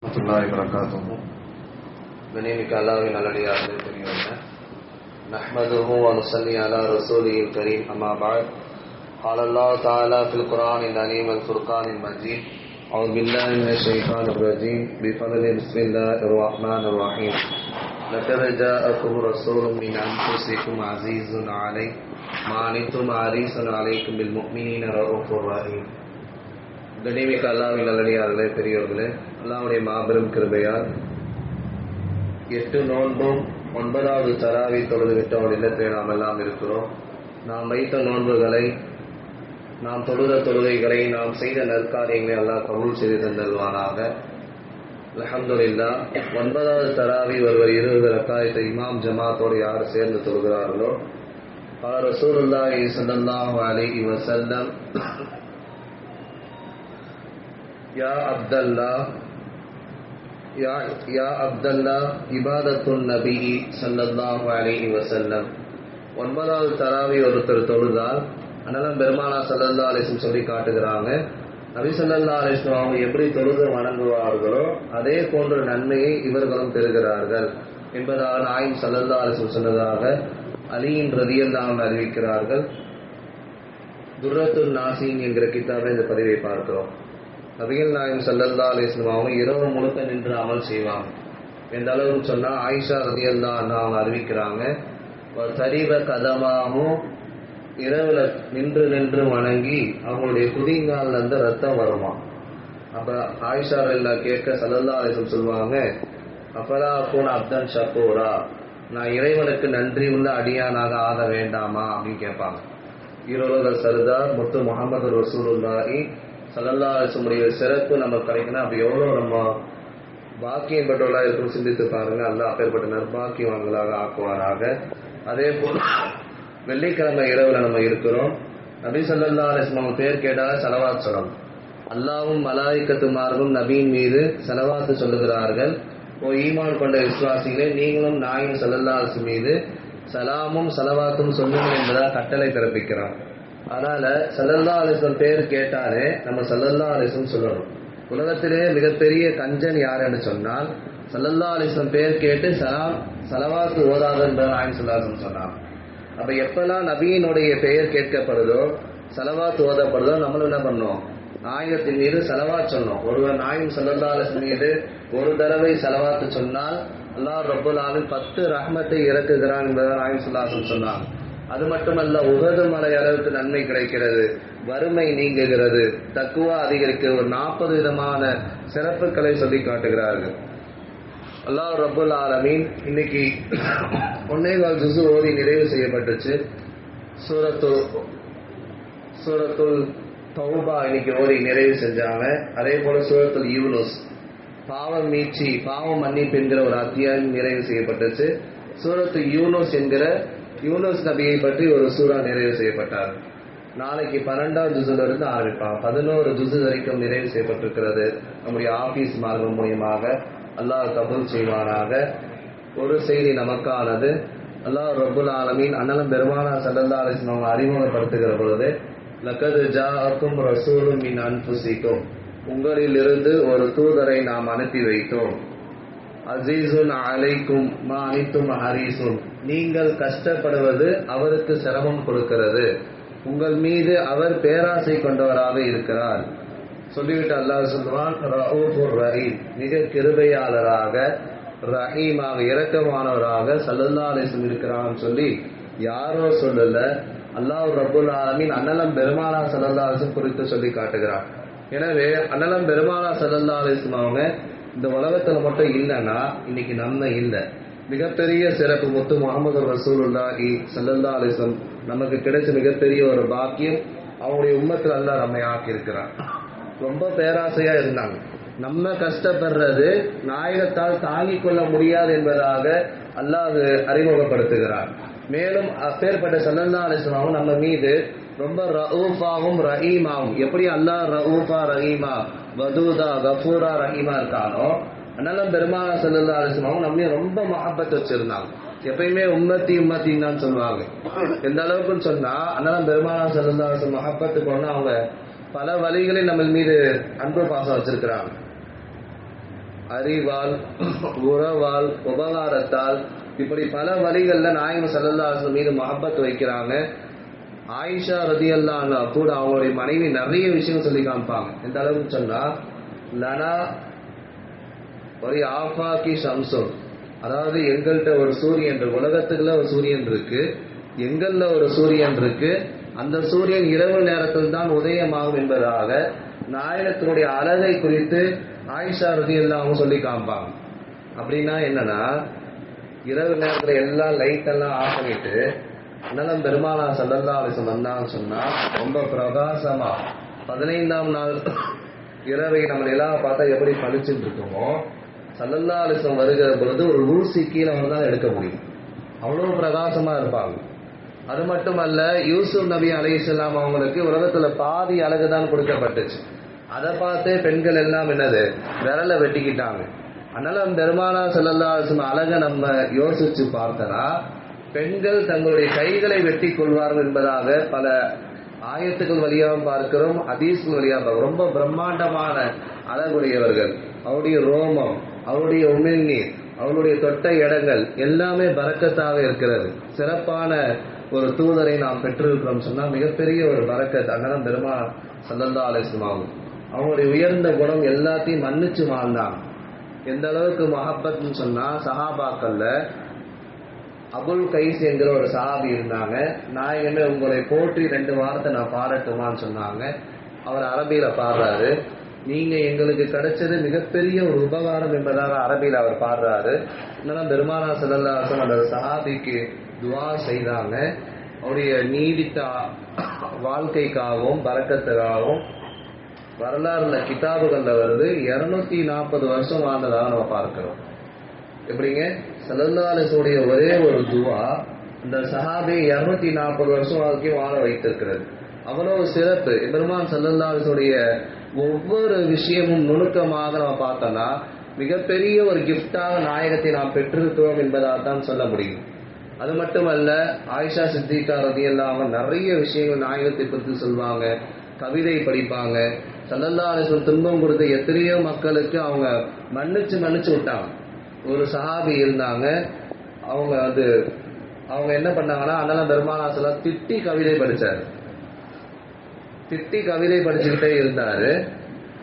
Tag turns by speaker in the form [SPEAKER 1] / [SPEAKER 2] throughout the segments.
[SPEAKER 1] வரஹ்மத்துல்லாஹி வபரகாத்துஹு. கண்ணியமிக்க அல்லாஹ்வின் நல்லடியார்களே, பெரியவர்களே, நஹ்மதுஹு வ நுஸல்லி அலா ரசூலில் கரீம். அம்மா பஅத். قال الله تعالى في القرآن العليم والفرقان المجيد. أعوذ بالله من الشيطان الرجيم. بفضل بسم الله الرحمن الرحيم. لقد جاءكم رسول من أنفسكم عزيز عليه ما عنتم حريص عليكم بالمؤمنين رؤوف رحيم. கண்ணியமிக்க அல்லாஹ்வின் நல்லடியார்களே, பெரியவர்களே, அல்லாஹ்வுடைய மாபெரும் கிருபையால் 8 நோன்பும் 9வது தராவி தொழுது விட்ட ஒரு இல்லத்தில் நாம் எல்லாம் இருக்கிறோம். நாம் வைத்த நோன்புகளை, நாம் தொழுத தொழுகைகளை, நாம் செய்த நற்காரியங்களை அல்லாஹ் கபூல் செய்து தந்தல்வானாக. அல்ஹம்துலில்லாஹ். 9வது தராவி ஒருவர் 20 ரக்காயத்தை இமாம் ஜமாத்தோடு யார் சேர்ந்து தொழுகிறார்களோ, ரசூலுல்லாஹி ஸல்லல்லாஹு அலைஹி வஸல்லம், யா அப்தல்லா இபாதத்துன் நபி ஸல்லல்லாஹு அலைஹி வஸல்லம். 9வது தராவி ஒருத்தர் தொழுதால் அண்ணலம் பெருமானா ஸல்லல்லாஹு அலைஹி வஸல்லம் சொல்லி காட்டுகிறாங்க, நபி ஸல்லல்லாஹு அலைஹி வஸல்லம் அவங்க எப்படி தொழுது வணங்குவார்களோ அதே போன்ற நன்மையை இவர்களும் பெறுகிறார்கள் என்பதாக நாயகம் ஸல்லல்லாஹு அலைஹி வஸல்லம் சொன்னதாக அலியின் ரலியல்லாஹு அன்ஹு அறிவிக்கிறார்கள். துர்ரத்துன் நாசின் என்கிற கிதாபில் இந்த பதிவை பார்க்கிறோம். நபிகள் நாயகம் ஸல்லல்லாஹு அலைஹி வஸல்லம் அவங்க இரவு முழுக்க நின்று அமல் செய்வாங்க. எந்த அளவுக்கு சொன்னா, ஆயிஷா ரலியல்லாஹு அன்ஹா அவங்க அறிவிக்கிறாங்க, தரிப கதமாகவும் இரவுல நின்று நின்று வணங்கி அவங்களுடைய குதிங்கால்ல இருந்து ரத்தம் வருமா. அப்ப ஆயிஷா ரலியல்லாஹு கேட்க ஸல்லல்லாஹு அலைஹி வஸல்லம் சொல்லுவாங்க, அஃபலா அகூன அப்தன் ஷக்கூரா, நான் இறைவனுக்கு நன்றி உள்ள அடியானாக ஆக வேண்டாமா அப்படின்னு கேட்பாங்க. ஈரோலக சர்தார் முத்து முஹம்மது ரசூலுல்லாஹி ஸல்லல்லாஹு அலைஹி வஸல்லம் சிறப்பு நமக்கு கிடைக்கணும். அப்படி எவ்வளவு நம்ம பாக்கியம் பெற்றவர்களாக இருக்கும் சிந்தித்து பாருங்க. அல்லாஹ் அப்பேற்பட்ட நற்பாக்கியவான்களாக ஆக்குவாராக. அதே போல் வெள்ளிக்கிழமை இரவுல நம்ம இருக்கிறோம். நபி ஸல்லல்லாஹு அலைஹி வஸல்லம் பேர் கேட்டால் ஸலவாத் சொல்லணும். அல்லாஹ்வும் மலாயிக்கத்துமார்களும் நபியின் மீது ஸலவாத் சொல்லுகிறார்கள். ஓ ஈமான் கொண்ட விசுவாசிகளே, நீங்களும் நாயகம் ஸல்லல்லாஹு அலைஹி வஸல்லம் மீது சலாமும் ஸலவாத்தும் சொல்லுங்கள் என்பதாக கட்டளை பிறப்பிக்கிறார். அதனால ஸல்லல்லாஹு அலைஹி வஸல்லம் பேர் கேட்டாலே நம்ம ஸல்லல்லாஹு அலைஹி வஸல்லம் சொல்லணும். உலகத்திலே மிகப்பெரிய கஞ்சன் யாருன்னு சொன்னால் ஸல்லல்லாஹு அலைஹி வஸல்லம் பேர் கேட்டு ஸலவாத் ஓதாத என்பதை நாயகம் ஸல்லல்லாஹு அலைஹி வஸல்லம் சொன்னாங்க. அப்ப எப்பெல்லாம் நபியினுடைய பெயர் கேட்கப்படுதோ, ஸலவாத் ஓதப்படுதோ, நம்மளும் என்ன பண்ணோம், நாயகத்தின் மீது ஸலவாத் சொன்னோம். ஒருவர் நாயகம் ஸல்லல்லாஹு அலைஹி வஸல்லம் மீது ஒரு தடவை ஸலவாத் சொன்னால் அல்லாஹ் ரப்பல் ஆலமீன் 10 ரஹ்மத்தை இறக்குகிறான் என்பதை நாயகம் ஸல்லல்லாஹு அலைஹி வஸல்லம் சொன்னாங்க. அது மட்டுமல்ல, உஹது மலை அளவுக்கு நன்மை கிடைக்கிறது, வறுமை நீங்குகிறது, தக்குவா அதிகரிக்க ஒரு 40 விதமான சிறப்புகளை சொல்லி காட்டுகிறார்கள். அல்லாஹ் ரப்பல் ஆலமீன் இன்னைக்கு 1.25 ஜுஸு ஓதி நிறைவு செய்யப்பட்டுச்சு. சூரத்துல் தௌபா இன்னைக்கு ஓதி நிறைவு செஞ்சாங்க. அதே போல சூரத்துல் யூனுஸ் பாவம் மீட்சி, பாவம் மன்னிப்பு என்கிற ஒரு அத்தியாயம் நிறைவு செய்யப்பட்டுச்சு. சூரத்து யூனுஸ் என்கிற யூனுஸ் நபியை பற்றி ஒரு சூரா நிறைவு செய்யப்பட்டார். நாளைக்கு 12வது ஜுஸுல இருந்து ஆரம்பிப்பாங்க. 11 ஜுஸு வரைக்கும் நிறைவு செய்யப்பட்டிருக்கிறது. நம்முடைய ஆபீஸ் மார்க்கம் மூலியமாக அல்லாஹ் கபூல் செய்வானாக. ஒரு செய்தி நமக்கானது. அல்லாஹ் ரப்புல் ஆலமீன் அண்ணலம் பெருமானா ஸல்லல்லாஹு அலைஹி வஸல்லம் அறிமுகப்படுத்துகிற பொழுது, லகத் ஜாஅக்கும் ரசூலும் மின் அன்ஃபுசிக்கும், உங்களிலிருந்து ஒரு தூதரை நாம் அனுப்பி வைத்தோம். அஸீஸுன் அலைக்கும் மா அனித்தும் ஹரீஸுன், நீங்கள் கஷ்டப்படுவது அவருக்கு சிரமம் கொடுக்கிறது, உங்கள் மீது அவர் பேராசை கொண்டவராக இருக்கிறார். சொல்லிவிட்டு அல்லாஹ் சொல்லுவான், ரഊஃபுர் ரஹீம், மிக கிருபையாளராக, ரஹீமாக, இரக்கமானவராக ஸல்லல்லாஹு அலைஹி வஸல்லம் இருக்கிறான்னு சொல்லி யாரோ சொல்லல, அல்லாஹ் ரப்புல் ஆலமீன் அண்ணலம் பெருமானா ஸல்லல்லாஹு அலைஹி வஸல்லம் குறித்து சொல்லி காட்டுகிறார். எனவே அண்ணலம் பெருமானா ஸல்லல்லாஹு அலைஹி வஸல்லம் அவங்க இந்த உலகத்துல மட்டும் இல்லைன்னா இன்னைக்கு நம்ம இல்லை. மிகப்பெரிய சிறப்பு முத்து முஹம்மது ரசூலுல்லாஹி ஸல்லல்லாஹு அலைஹி வஸல்லம் நமக்கு கிடைச்ச மிகப்பெரிய ஒரு பாக்கியம். அவங்களுடைய உம்மத்தில் அல்லாஹ் நம்மை ஆக்கி இருக்கிறார். ரொம்ப பேராசையா இருந்தாங்க. நம்ம கஷ்டப்படுறது நாயகத்தால் தாங்கிக் கொள்ள முடியாது என்பதாக அல்லாஹ் அறிமுகப்படுத்துகிறார். மேலும் அப்பேற்பட்ட ஸல்லல்லாஹு அலைஹி வஸல்லம் நம்ம மீது ரொம்ப ரഊஃபாவும் ரஹீமாவும், எப்படி அல்லாஹ் ரഊஃபா ரஹீமா வதூதா கஃபூரா ரஹீமா இருக்கானோ, அண்ணலம் பெருமானா ஸல்லல்லாஹு அலைஹி வஸல்லம் நம்ம ரொம்ப மஹப்பத் வச்சிருந்தாங்க. எப்பயுமே உம்மத்தின்னு தான் சொல்லுவாங்க. எந்த அளவுக்குன்னு சொன்னா, அண்ணலம் பெருமானா ஸல்லல்லாஹு அலைஹி வஸல்லம் மஹப்பத்து போனா அவங்க பல வழிகளில் நம்ம மீது அன்பு பாசம் வச்சிருக்கிறாங்க. அறிவால், உறவால், உபகாரத்தால், இப்படி பல வழிகளில் நாயகம் ஸல்லல்லாஹு அலைஹி வஸல்லம் மீது மஹப்பத் வைக்கிறாங்க. ஆயிஷா ரலியல்லாஹு அன்ஹா கூட அவங்களுடைய மனைவி நிறைய விஷயம் சொல்லி காமிப்பாங்க. எந்த அளவுக்கு சொன்னா, லனா ஒரு ஆஃபாக்கி ஷம்சுன், அதாவது எங்கள்கிட்ட ஒரு சூரியன் இருக்கு, உலகத்துக்குள்ள ஒரு சூரியன் இருக்கு, எங்கள்ல ஒரு சூரியன் இருக்கு, அந்த சூரியன் இரவு நேரத்தில் தான் உதயமாகும் என்பதாக நாயகத்தினுடைய அழகை குறித்து ஆயிஷா ரலியல்லாஹு அன்ஹா சொல்லி காமிப்பாங்க. அப்படின்னா என்னன்னா, இரவு நேரத்துல எல்லாம் லைட் எல்லாம் ஆஃப் பண்ணிட்டு அண்ணலம் பெருமானார் ஸல்லல்லாஹு அலைஹி வஸல்லம் வந்தாங்கன்னு சொன்னா ரொம்ப பிரகாசமா 15ஆம் நாள் இரவை நம்ம நிலாவை பார்த்தா எப்படி பளிச்சுட்டு இருக்குமோ, ஸல்லல்லாஹு அலைஹி வஸல்லம் வருகிற பொழுது ஒரு ஊசி கீழே தான் எடுக்க முடியும், அவ்வளவு பிரகாசமா இருப்பாங்க. அது மட்டுமல்ல, யூசுப் நபி அலைஹிஸ்ஸலாம் அவங்களுக்கு உலகத்துல பாதி அழகுதான் கொடுக்கப்பட்டுச்சு. அதை பார்த்து பெண்கள் எல்லாம் என்னது விரலை வெட்டிக்கிட்டாங்க. அதனால பெருமானார் ஸல்லல்லாஹு அலைஹி வஸல்லம் அழகை நம்ம யோசிச்சு பார்த்தனா, பெண்கள் தங்களுடைய கைகளை வெட்டி கொள்வார்கள் என்பதாக பல ஆயத்துக்கள் வழியாக பார்க்கிறோம், ஹதீஸ்கள் வழியாக பார்க்கிறோம். ரொம்ப பிரம்மாண்டமான அழகுடையவர்கள், அவருடைய ரோமம், அவருடைய உமிழ்நீர், அவருடைய தொட்ட இடங்கள் எல்லாமே பரக்கத்தாக இருக்கிறது. சிறப்பான ஒரு தூதரை நாம் பெற்றிருக்கிறோம் சொன்னா மிகப்பெரிய ஒரு பரக்கத். அதனால பெருமானார் ஸல்லல்லாஹு அலைஹி வஸல்லம் ஆகும். அவங்களுடைய உயர்ந்த குணம் எல்லாத்தையும் மன்னிச்சு வாழ்ந்தாங்க. எந்த அளவுக்கு மஹப்பத்னு சொன்னா, சஹாபாக்கள்ல அபுல் கைஸ் என்கிற ஒரு சஹாபி இருந்தாங்க. நாயகமே உங்களை போற்றி 2 வாரத்தை நான் பாடட்டுமான்னு சொன்னாங்க. அவர் அரபியில பாடுறாரு. நீங்க எங்களுக்கு கிடைச்சது மிகப்பெரிய ஒரு உபகாரம் என்பதாக அரபியில அவர் பாடுறாரு. இன்னும் பெருமானார் ஸல்லல்லாஹு அலைஹி வஸல்லம் அந்த சஹாபிக்கு துஆ செய்தாங்க. அவருடைய நீடித்த வாழ்க்கைக்காகவும் பரக்கத்துக்காகவும் வரலாறுல கிதாபுகள்ல வருது 240 வருஷம் வாழ்ந்ததாக நம்ம பார்க்கிறோம். எப்படிங்க, ஸல்லல்லாஹு அலைஹி வஸல்லம் ஒரே ஒரு துஆ அந்த சஹாபி 240 வருஷம் வரைக்கும் வாழ வைத்திருக்கிறது. அவ்வளவு சிறப்பு. பெருமான் ஸல்லல்லாஹு அலைஹி வஸல்லம் ஒவ்வொரு விஷயமும் நுணுக்கமாக நம்ம பார்த்தோம்னா மிகப்பெரிய ஒரு கிஃப்டாக நாயகத்தை நாம் பெற்றிருக்கிறோம் என்பதாக தான் சொல்ல முடியும். அது மட்டுமல்ல, ஆயிஷா சித்திகா ரலியல்லாஹு அன்ஹா நிறைய விஷயங்கள் நாயகத்தை பற்றி சொல்வாங்க, கவிதை படிப்பாங்க. ஸல்லல்லாஹு அலைஹி வஸல்லம் துன்பம் கொடுத்த எத்தனையோ மக்களுக்கு அவங்க மன்னிச்சு விட்டாங்க. ஒரு சஹாபி இருந்தாங்க, அவங்க என்ன பண்ணாங்கன்னா, அண்ணன் பெருமானார் ஸல்லல்லாஹு திட்டி கவிதை படிச்சாரு. திட்டி கவிதை படிச்சுக்கிட்டே இருந்தாரு.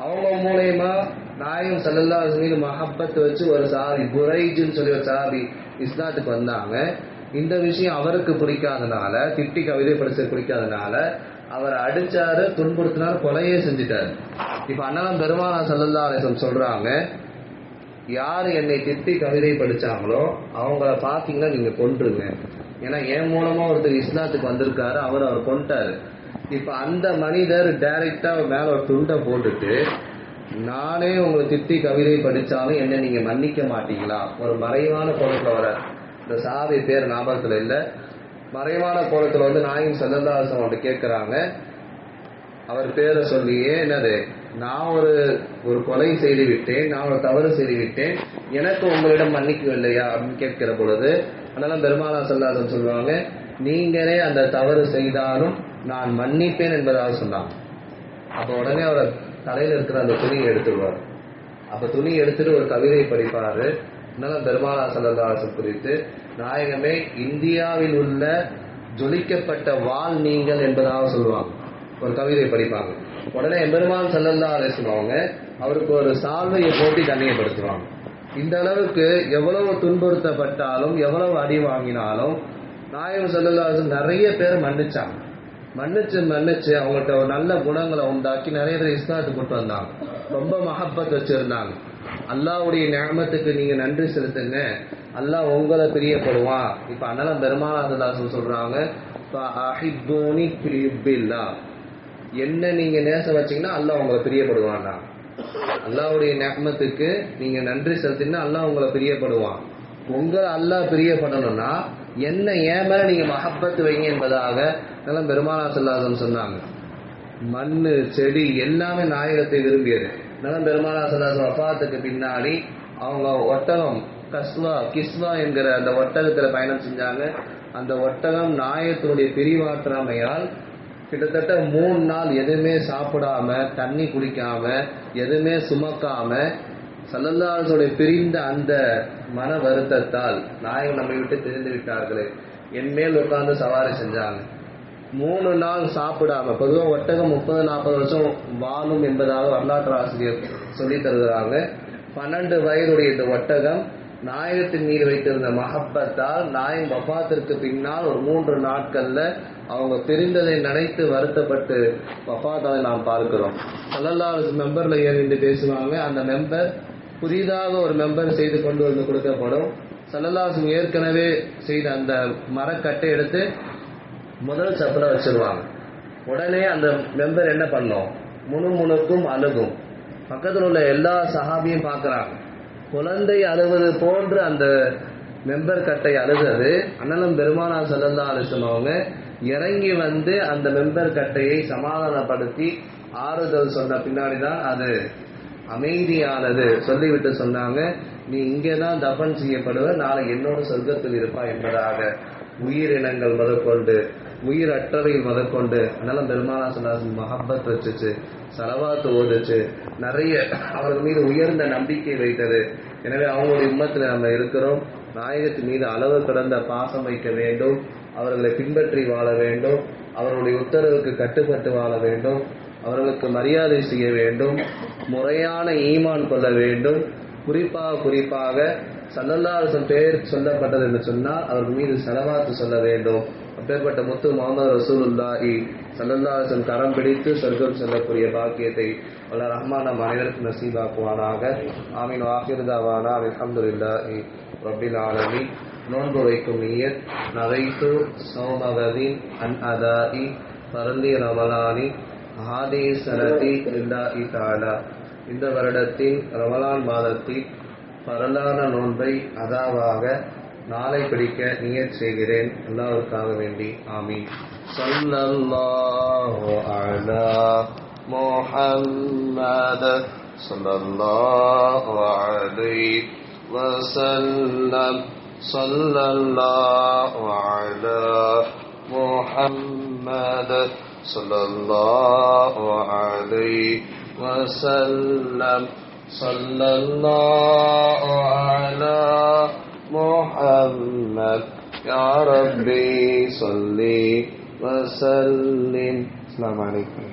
[SPEAKER 1] அவங்க மூலயமா நாயகம் ஸல்லல்லாஹு அலைஹி வஸல்லம் மஹப்பத் வச்சு ஒரு சஹாபி புரைஜ்னு சொல்லி ஒரு சஹாபி இஸ்லாத்துக்கு வந்தாங்க. இந்த விஷயம் அவருக்கு பிடிக்காதனால, திட்டி கவிதை படிச்சது பிடிக்காதனால அவரை அடிச்சாரு, துன்புறுத்தினாரு, கொலையே செஞ்சுட்டாரு. இப்ப அண்ணன் பெருமானார் ஸல்லல்லாஹு அலைஹி வஸல்லம் சொல்றாங்க, யார் என்னை திட்டி கவிதை படிச்சாங்களோ அவங்கள பாத்தீங்கன்னா நீங்க கொன்றுங்க. ஏன்னா என் மூலமா ஒருத்தர் இஸ்லாத்துக்கு வந்திருக்காரு, அவர் கொண்டாரு. இப்ப அந்த மனிதர் டைரக்டா மேல ஒரு துண்டை போட்டுட்டு, நானே உங்களை திட்டி கவிதை படிச்சாலும் என்ன நீங்க மன்னிக்க மாட்டீங்களா? ஒரு மறைவான கோலத்துல வர இந்த சாவி பேர் ஞாபகத்துல இல்ல, மறைவான கோலத்துல வந்து நாயகம் ஸல்லல்லாஹு அலைஹி வஸல்லம் கேட்கிறாங்க. அவர் பேரை சொல்லியே, என்னது, நான் ஒரு கொலை செய்து விட்டேன், நான் ஒரு தவறு செய்து விட்டேன், எனக்கு உங்களிடம் மன்னிக்கவில்லையா அப்படின்னு கேட்கிற பொழுது அதனால பெருமானார் ஸல்லல்லாஹு அலைஹி வஸல்லம் சொல்லுவாங்க, நீங்களே அந்த தவறு செய்தாலும் நான் மன்னிப்பேன் என்பதாக சொன்னாங்க. அப்ப உடனே அவர் தலையில இருக்கிற அந்த துணியை எடுத்துருவார். அப்ப துணி எடுத்துட்டு ஒரு கவிதை படிப்பாரு. அதனால பெருமானார் ஸல்லல்லாஹு அலைஹி வஸல்லம் குறித்து, நாயகமே இந்தியாவில் உள்ள ஜொலிக்கப்பட்ட வாள் நீங்கள் என்பதாக சொல்லுவாங்க. ஒரு கவிதை படிப்பாங்க. உடனே எம்பெருமான் ஸல்லல்லாஹு அலைஹி வஸல்லம் அவங்க அவருக்கு ஒரு சால்வையை போட்டு கண்ணியப்படுத்துவாங்க. இந்த அளவுக்கு எவ்வளவு துன்புறுத்தப்பட்டாலும் எவ்வளவு அடி வாங்கினாலும் நாயகம் ஸல்லல்லாஹு அலைஹி வஸல்லம் நிறைய பேர் மன்னிச்சாங்க. மன்னிச்சு அவங்கள்ட்ட ஒரு நல்ல குணங்களை உண்டாக்கி நிறைய பேர் இஸ்லாத்துக்கு கொண்டு வந்தாங்க. ரொம்ப மஹப்பத் வச்சிருந்தாங்க. அல்லாஹ்வுடைய நிஅமத்துக்கு நீங்க நன்றி செலுத்துங்க, அல்லாஹ் உங்களை பிரியப்படுவான். இப்ப அண்ணன் பெருமானார் ஸல்லல்லாஹு அலைஹி வஸல்லம் சொல்றாங்க, ஃபஅஹிப்பூனி ஃபில்லாஹ், என்ன நீங்க நேசம் வச்சீங்கன்னா அல்லாஹ் உங்களை பிரியப்படுவான். அல்லாஹ்வுடைய நிஅமத்துக்கு நீங்க நன்றி செலுத்தினா அல்லாஹ் உங்களை பிரியப்படுவான். உங்களை அல்லாஹ் பிரியப்படணும்னா என்ன ஏன் மேல நீங்க மஹப்பத் வைங்க என்பதாக அதெல்லாம் பெருமானார் ஸல்லல்லாஹு அலைஹி வஸல்லம் சொன்னாங்க. மண்ணு செடி எல்லாமே நாயகத்தை விரும்பியது. அதெல்லாம் பெருமானார் ஸல்லல்லாஹு அலைஹி வஸல்லம் வஃபாத்துக்கு பின்னாடி அவங்க ஒட்டகம் கிஸ்வா என்கிற அந்த ஒட்டகத்துல பயணம் செஞ்சாங்க. அந்த ஒட்டகம் நாயகத்தினுடைய பிரிவாற்றாமையால் கிட்டத்தட்ட 3 நாள் எதுவுமே சாப்பிடாம, தண்ணி குடிக்காம, எதுவுமே சுமக்காம ஸல்லல்லாஹு அலைஹி வஸல்லம் பிரிந்த அந்த மன வருத்தத்தால் நாயகம் நம்மை விட்டு பிரிந்து விட்டார்களே, என் மேல் உட்கார்ந்து சவாரி செஞ்சாங்க. 3 நாள் சாப்பிடாம, பொதுவாக ஒட்டகம் 30-40 வருஷம் வாழும் என்பதாக வரலாற்று ஆசிரியர் சொல்லி தருகிறாங்க. 12 வயதுடைய இந்த ஒட்டகம் நாயகத்தின் மீது வைத்திருந்த மஹப்பத்தால் நாயகம் வஃபாத்திற்கு பின்னால் ஒரு 3 நாட்கள்ல அவங்க பிரிந்ததை நினைத்து வருத்தப்பட்டு வஃபாத்தாவை நாம் பார்க்கிறோம். ஸல்லல்லாஹு அலைஹி வஸல்லம் மெம்பர்ல ஏறி பேசுவாங்க. அந்த மெம்பர் புதிதாக ஒரு மெம்பர் செய்து கொண்டு வந்து கொடுக்கப்படும். ஸல்லல்லாஹு அலைஹி வஸல்லம் ஏற்கனவே செய்த அந்த மரக்கட்டை எடுத்து முதல் சப்பில் வச்சிருவாங்க. உடனே அந்த மெம்பர் என்ன பண்ணும், முணுமுணுக்கும் அழுகும். பக்கத்தில் உள்ள எல்லா சஹாபியும் பார்க்குறாங்க. குழந்தை அழுவது போன்று அந்த மெம்பர் கட்டை அழுகிறது. அண்ணலும் பெருமானார் ஸல்லல்லாஹு அலைஹி வஸல்லம் அவங்க இறங்கி வந்து அந்த மெம்பர் கட்டையை சமாதானப்படுத்தி ஆறுதல் சொன்ன பின்னாடி தான் அது அமைதியானது. சொல்லிவிட்டு சொன்னாங்க, நீ இங்கே தான் தஃபன் செய்யப்படுவ, நாளை என்னோட சொர்க்கத்தில் இருப்பா என்பதாக. உயிரினங்கள் முதற்கொண்டு உயிரற்றவையில் முதற்கொண்டு அண்ணலும் பெருமானார் ஸல்லல்லாஹு அலைஹி வஸல்லம் மஹப்பத் வச்சுச்சு, ஸலவாத் ஓதுச்சு, நிறைய அவர்கள் மீது உயர்ந்த நம்பிக்கை வைத்தது. எனவே அவங்களுடைய உம்மத்தில் நம்ம இருக்கிறோம். நாயகத்தின் மீது அளவு கடந்த பாசம் வைக்க வேண்டும், அவர்களை பின்பற்றி வாழ வேண்டும், அவர்களுடைய உத்தரவுக்கு கட்டுப்பட்டு வாழ வேண்டும், அவர்களுக்கு மரியாதை செய்ய வேண்டும், முறையான ஈமான் கொள்ள வேண்டும். குறிப்பாக ஸல்லல்லாஹு அலைஹி வஸல்லம் பெயர் சொல்லப்பட்டது என்று சொன்னால் அவர்கள் மீது ஸலவாத் சொல்ல வேண்டும். அப்பேற்பட்ட முத்து முஹம்மது ரசூலுல்லாஹி ஸல்லல்லாஹு அலைஹி வஸல்லம் கரம் பிடித்து சொர்க்கம் செல்லக்கூடிய பாக்கியத்தை அல்லாஹ் ரஹ்மான் நம் அனைவருக்கும் நசீபாக்குவானாக. ஆமீன். ஆகிரு தஅவானா அல்ஹம்துலில்லாஹி ரப்பில் ஆலமீன். நோன்பு வைக்கும் நியத் நவைத்து சௌமகதின் அன் அதாஇ பரந்தி ரமலானி ஹாதி சனதி லில்லாஹி தஆலா. இந்த வருடத்தின் ரமலான் மாதத்தில் பரலான நோன்பை அதாவாக நாளை பிடிக்க நியத் செய்கிறேன், அல்லாஹ்வுக்காக வேண்டி. ஆமீன். ஸல்லல்லாஹு அலா முஹம்மத் ஸல்லல்லாஹு அலைஹி வஸல்லம். ஸல்லல்லாஹு அலா முஹம்மத் ஸல்லல்லாஹு அலைஹி வஸல்லம். ஸல்லல்லாஹு அலா முஹம்மத். யா ரப்பி ஸல்லி வஸல்லிம். அஸ்ஸலாமு அலைக்கும்.